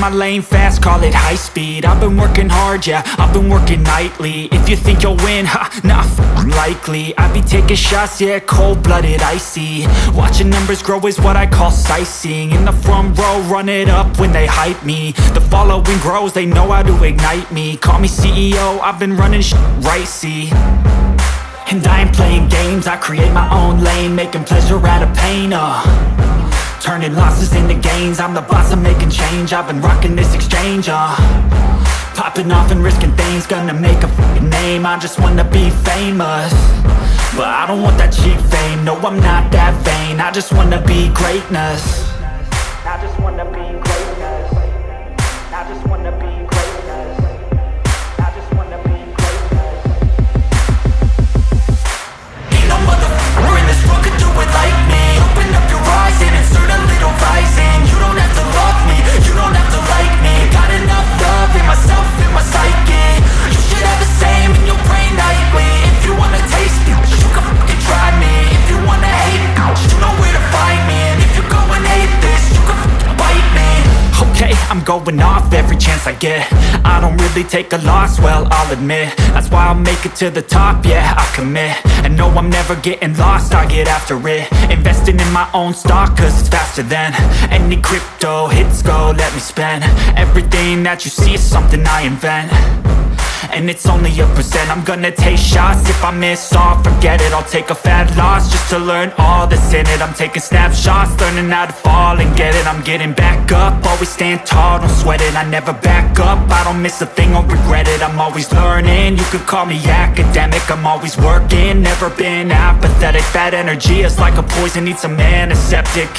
my lane fast, call it high speed. I've been working hard, yeah, I've been working nightly. If you think you'll win, ha, not likely. I be taking shots, yeah, cold-blooded, icy. Watching numbers grow is what I call sightseeing. In the front row, run it up when they hype me. The following grows, they know how to ignite me. Call me CEO, I've been running shit right, see. And I ain't playing games, I create my own lane, making pleasure out of pain, turning losses into gains. I'm the boss, I'm making change. I've been rocking this exchange, popping off and risking things. Gonna make a f***ing name. I just wanna be famous, but I don't want that cheap fame. No, I'm not that vain. I just wanna be greatness. I just wanna be greatness. I just wanna be greatness. I just wanna be greatness. Ain't no motherfucker in this world could do it like me. Open up your eyes and insert a little rising. You don't have to love me, you don't have to like me. Got enough love in myself, in my psyche. You should have the same in your brain nightly. If you wanna taste it, you can fucking try me. If you wanna hate it, you know where to find me. And if you go and hate this, you can fucking bite me. Okay, I'm going off every chance I get. I don't really take a loss, well, I'll admit. That's why I'll make it to the top, yeah, I commit. And no, I'm never getting lost, I get after it. Investing in my own stock, cause it's faster than any crypto hits go, let me spend. Everything that you see is something I invent, and it's only a percent. I'm gonna take shots, if I miss all, forget it. I'll take a fat loss just to learn all that's in it. I'm taking snapshots, learning how to fall and get it. I'm getting back up, always stand tall, don't sweat it. I never back up, I don't miss a thing or regret it. I'm always learning, you could call me academic. I'm always working, never been apathetic. That energy is like a poison, needs some antiseptic.